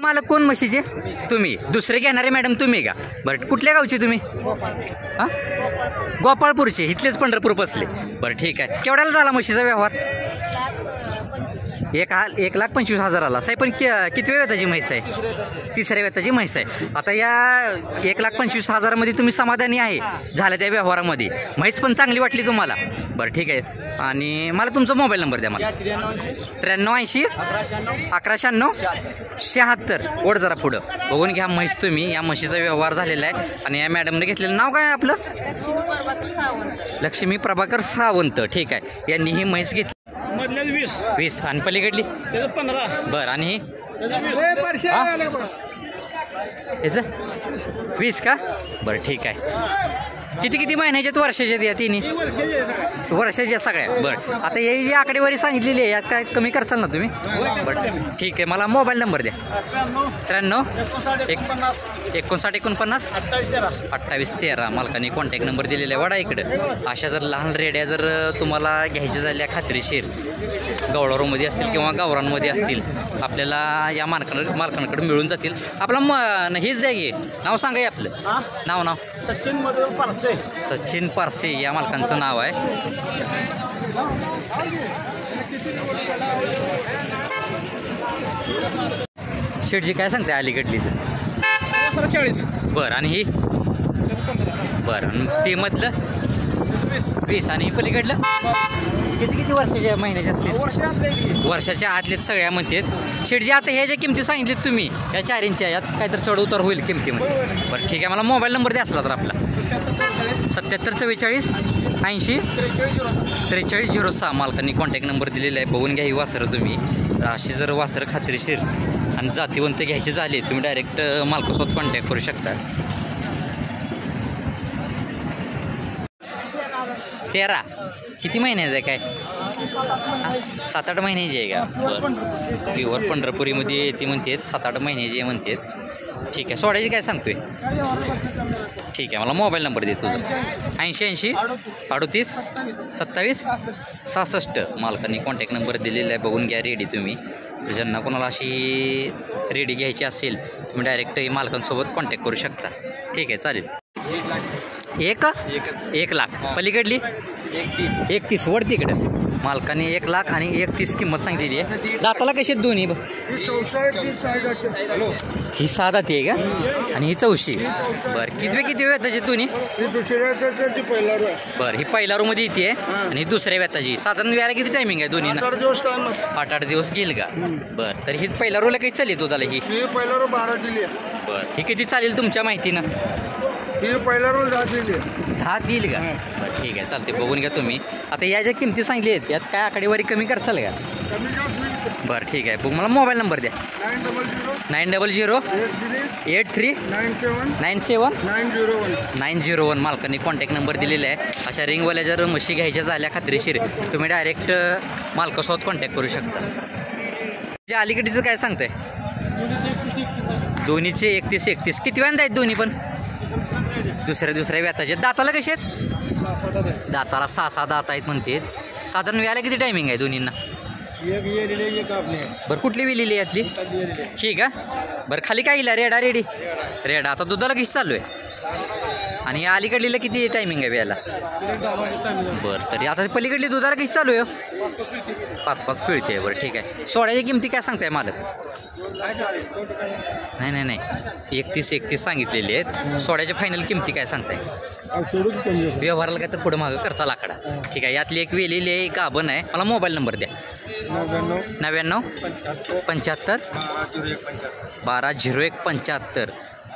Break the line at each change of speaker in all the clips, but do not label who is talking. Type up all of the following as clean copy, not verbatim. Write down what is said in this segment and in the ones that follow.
मालक कोण म्हशीचे? तुम्ही. दुसरे घेणारे मॅडम तुम्ही का? बरं, कुठल्या गावचे तुम्ही? हां, गोपाळपूरचे. इथलेच पंढरपूर बसले. बरं ठीक आहे. केवढ्याला झाला म्हशीचा व्यवहार? 1,25,000 साहेब. पण कितव्या वेताची म्हैस आहे? तिसऱ्या वेताची म्हैस आहे. आता या 1,25,000 मध्ये तुम्ही समाधानी आहे झाल्या त्या व्यवहारामध्ये? म्हैस पण चांगली वाटली तुम्हाला? बरं ठीक आहे. आणि मला तुमचा मोबाईल नंबर द्या. मला 9380 1196 76. ओढ जरा पुढं. बघून घ्या म्हैस तुम्ही. या म्हशीचा व्यवहार झालेला आहे. आणि या मॅडमने घेतलेलं नाव काय आपलं? लक्ष्मी प्रभाकर सावंत. ठीक आहे. यांनी ही म्हैस घेतली. 20 आणि पलीकडली
15.
बरं. आणि ही ह्याचं 20 का? बरं ठीक आहे. किती महिन्याच्यात? वर्षाच्यात या तिन्ही? वर्षाच्या सगळ्या. बरं. आता ही जी आकडेवारी सांगितलेली आहे यात काय कमी करचाल ना तुम्ही? बरं ठीक आहे. मला मोबाईल नंबर द्या. 93 59 49 28 13. मालकाने कॉन्टॅक्ट नंबर दिलेला आहे. वडा इकडं. अशा जर लहान रेड्या जर तुम्हाला घ्यायच्या झाल्या खात्रीशीर गवळारोमध्ये असतील किंवा गावरांमध्ये असतील, आपल्याला या मालकांकडे मिळून जातील. आपलं हेच द्या की नाव सांगा आपलं. नाव सचिन पारसे या मालकांचं नाव आहे. शेटजी काय सांगते अलीकडलीच?
40.
बरं. आणि ही? बरं. ते मधलं 20 आणि पलीकडलं किती वर्षाच्या महिन्याच्या असतील? वर्षाच्या आतलेत सगळ्या म्हणतात. शेटजी आता ह्या ज्या किमती सांगितलीत तुम्ही या 4 इंच्या यात काहीतरी चढ उतार होईल किमतीमध्ये? बरं ठीक आहे. मला मोबाईल नंबर द्या असला तर आपला. 77 44 80 43 06. मालकांनी कॉन्टॅक्ट नंबर दिलेला आहे. बघून घ्या ही वासरं तुम्ही. अशी जर वासरं खात्रीशीर आणि जातीवंत घ्यायची झाली तुम्ही डायरेक्ट मालकासोबत कॉन्टॅक्ट करू शकता. 13 किती महिन्याचं आहे? काय 7-8 महिन्याची आहे का? बरं. प्युअर पंढरपुरीमध्ये ती म्हणतात 7-8 महिन्याची आहे म्हणतात. ठीक आहे. सोडायची काय सांगतोय? ठीक आहे. मला मोबाईल नंबर दे तुझा. 80 38 27 66. मालकांनी कॉन्टॅक्ट नंबर दिलेला आहे. बघून घ्या रेडी तुम्ही. ज्यांना कोणाला अशी रेडी घ्यायची असेल तुम्ही डायरेक्ट मालकांसोबत कॉन्टॅक्ट करू शकता. ठीक आहे चालेल. 1 लाख. पलीकडली 31. वर तिकडं. मालकाने 1 लाख आणि 31 किंमत सांगितलेली आहे. दाताला कशी आहेत दोन्ही? ही 6 दाती आहे का? आणि ही 4शी. बरं. किती वेताची दोन्ही? बरं. ही पहिल्या रूमध्ये येते आणि ही दुसऱ्या वेताची. साधारण वेळाला किती टायमिंग आहे दोन्ही? 8-8 दिवस घेईल का? बरं. तर ही पहिल्या रोला काही चालेल तो त्याला? ही
पहिला रो 12 दिली.
बरं. ही किती चालेल तुमच्या माहितीनं?
पहिला रोल 10 दिली.
10 देईल का? बरं ठीक आहे चालते. बघून घ्या तुम्ही. आता या ज्या किमती सांगली आहेत यात काय आकडेवारी कमी करचाल का? बरं ठीक आहे. बघ मला मोबाईल नंबर द्या. 900 83 97 901. मालकांनी कॉन्टॅक्ट नंबर दिलेला आहे. अशा रिंगवाल्या जर म्हशी घ्यायच्या झाल्या खात्रीशीर तुम्ही डायरेक्ट मालकासोबत कॉन्टॅक्ट करू शकता. जे अलीकडीचं काय सांगताय? दोन्हीचे 31. किती व्यान आहेत दोन्ही पण? दुसऱ्या व्याताचे. दाताला कसे आहेत? दाताला 6 दात आहेत म्हणतात. साधारण व्याला किती टायमिंग आहे दोन्हींना? बरं. कुठली विलेली यातली? ठीक आहे. बरं. खाली काय इला? रेडी. रेडा. आता दुधाला किती चालू आहे? आणि या अलीकडलीला किती टायमिंग आहे व्याला? बरं. तरी आता पलीकडली दुधाला किती चालू आहे? 5 पिळते. बरं ठीक आहे. सोळ्याची किमती काय सांगताय मालक? नाही 31 सांगितलेले आहेत. सोळ्याच्या फायनल किमती काय सांगताय? व्यवहाराला काय तर पुढं मागं खर्चा लाकडा. ठीक आहे. यातली एक वेलेली आहे गाभण आहे. मला मोबाईल नंबर द्या. 99 75 12 01 75.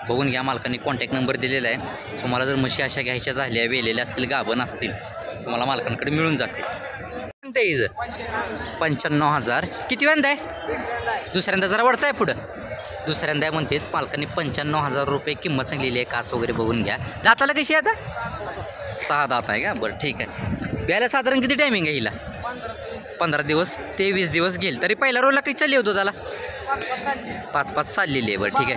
बघून घ्या. मालकांनी कॉन्टॅक्ट नंबर दिलेला आहे. तुम्हाला जर म्हशी अशा घ्यायच्या झाल्या वेलेल्या असतील गाभण असतील तुम्हाला मालकांकडे मिळून जाते. 95,000. किती व्यांदा आहे? दुसऱ्यांदा जरा वळत आहे पुढं. दुसऱ्यांदा म्हणते मालकांनी 95,000 रुपये किंमत सांगलेली आहे. कास वगैरे बघून घ्या. दाताला कशी आहे? आता 6 दात आहे का? बरं ठीक आहे. याला साधारण किती टायमिंग आहे हिला? 15 दिवस ते 20 दिवस घेईल. तरी पहिला रोलला काही चालली होतो त्याला? 5 चाललेली आहे. बरं ठीक आहे.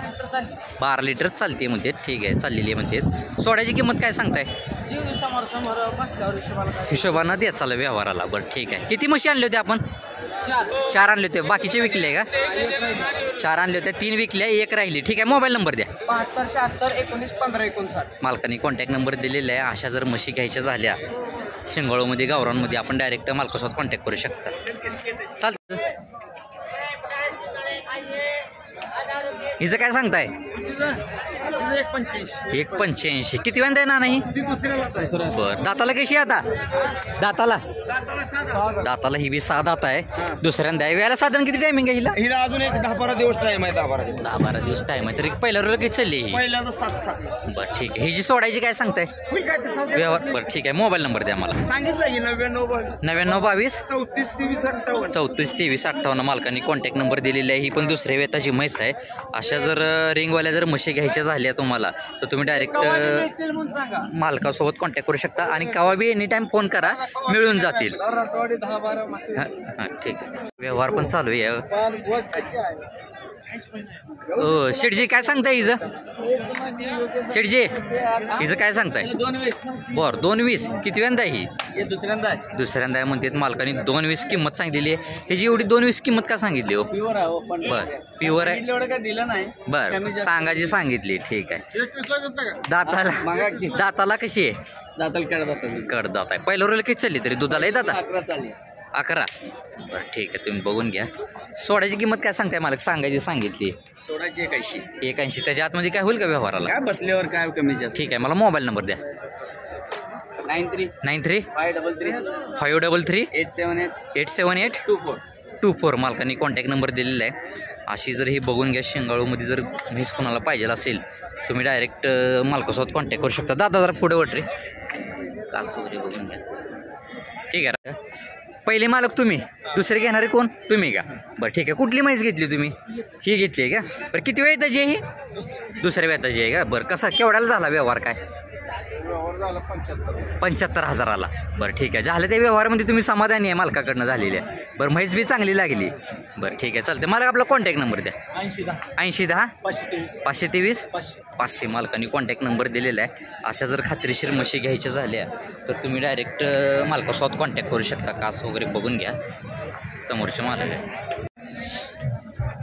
12 लिटर चालते म्हणते. ठीक आहे. चाललेली आहे म्हणते. सोड्याची किंमत काय सांगताय? हिशोबानं द्या चालू व्यवहाराला. बरं ठीक आहे. किती म्हशी आणले होते आपण? 4 आणले होते, बाकीचे विकले का? 4 आणले होते, 3 विकले, 1 राहिली. ठीक आहे, मोबाईल नंबर द्या.
7276191559.
मालकाने कॉन्टॅक्ट नंबर दिलेला आहे. अशा जर म्हशी घ्यायच्या झाल्या शिंगोळमध्ये गावरांमध्ये आपण डायरेक्ट मालकासोबत कॉन्टॅक्ट करू शकता. चालतं. हिचं काय सांगताय? 185. किती वेळा आहे ना नाही? बरं. दाताला कशी आता? दाताला ही बी 6 दात आहे. दुसऱ्यांदा आहे. वेळेला साधारण किती टायमिंग आहे हिला?
हिला अजून एक 10-12 दिवस टाइम आहे.
10-12 दिवस टाइम आहे. तरी पहिल्या रोज किती चालली ही?
पहिल्यांदा 7
बरं ठीक आहे. ही जी सोडायची काय सांगताय व्यवहार? बरं ठीक आहे, मोबाईल नंबर द्या मला.
सांगितलं की
9922 342358. मालकांनी कॉन्टॅक्ट नंबर दिलेला आहे. ही पण दुसऱ्या वेताची म्हैस आहे. अशा जर रिंगवाल्या जर म्हशी घ्यायच्या झाल्या तुम्हाला तर तुम्ही डायरेक्ट मालकासोबत कॉन्टॅक्ट करू शकता आणि केव्हा बी एनी टाईम फोन करा, मिळून जातील. हां ठीक आहे. व्यवहार पण चालू आहे. शेठजी काय सांगताय हिचं? शेठजी हिचं काय सांगताय? 220. 220. किती वेळा ही? दुसऱ्यांदा आहे म्हणतात. मालकाने 220 किंमत सांगितलेली आहे. ह्याची एवढी 220 किंमत का सांगितली हो? बरं प्युअर आहे. बरं सांगायची सांगितली. ठीक आहे. दाताला कशी आहे? कडदात आहे. पहिलं रोल किती चालली तरी दुधाला आहे दादा? 11. बरं ठीक आहे, तुम्ही बघून घ्या. सोडायची किंमत काय सांगताय मालक? सांगायची सांगितली.
सोडायची
81. त्याच्या आतमध्ये काय होईल का व्यवहाराला?
काय बसल्यावर काय कमी जास्त.
ठीक आहे, मला मोबाईल नंबर द्या. 93 533 878 मालकांनी कॉन्टॅक्ट नंबर दिलेला आहे. अशी जर ही बघून घ्या. शेंगाळूमध्ये जर म्हैस कोणाला पाहिजे असेल तुम्ही डायरेक्ट मालकासोबत कॉन्टॅक्ट करू शकता. दादा जरा पुढे वट रे, कास वगैरे बघून घ्या. ठीक आहे. पहिले मालक तुम्ही, दुसरे घेणारे कोण? तुम्ही का? बरं ठीक आहे. कुठली म्हैस घेतली तुम्ही? ही घेतली आहे का? बरं किती वेळ येताची आहे ही? दुसऱ्या वेताची आहे का? बरं कसा केवढ्याला झाला व्यवहार? काय 75,000ला. बरं ठीक आहे. झालं त्या व्यवहारामध्ये तुम्ही समाधानी आहे मालकाकडनं झालेली आहे? बरं म्हैस बी चांगली लागली. बरं ठीक आहे, चालते. मला आपला कॉन्टॅक्ट नंबर द्या. 8010 523 500 मालकांनी कॉन्टॅक्ट नंबर दिलेला आहे. अशा जर खात्रीशीर म्हशी घ्यायच्या झाल्या तर तुम्ही डायरेक्ट मालकासोबत कॉन्टॅक्ट करू शकता. कास वगैरे बघून घ्या. समोरचे मालक आहे.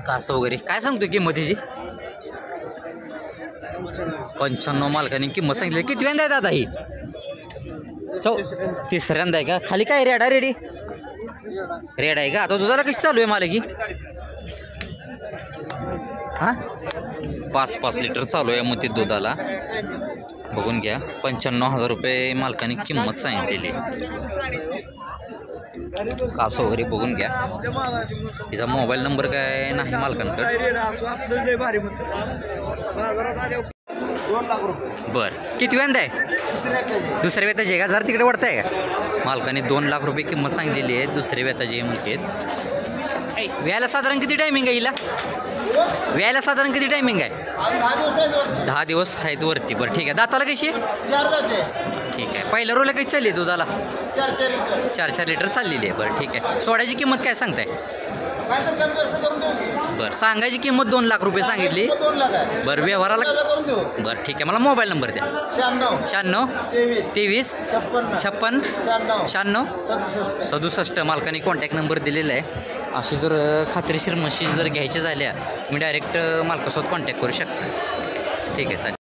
कास वगैरे काय सांगतो किंमतीची? 95 मालकांनी किंमत सांगितली. किती वेळा आहे दादा ही? तिसऱ्यांदा आहे का? खाली काय रेड आहे का? आता दुधाला कशी चालू आहे मालकी? हां 5 लिटर चालू आहे मग ते दुधाला. बघून घ्या. 95,000 रुपये मालकाने किंमत सांगितलेली. कास वगैरे बघून घ्या. तिचा मोबाईल नंबर काय नाही मालकांकडे. बरं किती वेळा आहे? दुसऱ्या वेताची आहे का? जरा तिकडे वाढत आहे का? मालकाने 2 लाख रुपये किंमत सांगितलेली आहे. दुसऱ्या वेताची म्हणते. व्यायला साधारण किती टायमिंग आहे हिला? व्यायला साधारण किती टायमिंग आहे? 10 दिवस आहेत वरती. बरं ठीक आहे. दाताला कशी आहे? ठीक आहे. पहिल्या रोला कशी चालली दुधाला? 4 लिटर चाललेली आहे. बरं ठीक आहे. सोडायची किंमत काय सांगताय? बरं सांगायची किंमत 2 लाख रुपये सांगितली. बरं व्यवहाराला? बरं ठीक आहे. मला मोबाईल नंबर द्या. 96 23 56 96 67 मालकाने कॉन्टॅक्ट नंबर दिलेला आहे. अशी जर खात्रीशीर म्हशी जर घ्यायच्या झाल्या तुम्ही डायरेक्ट मालकासोबत कॉन्टॅक्ट करू शकता. ठीक आहे, चालेल.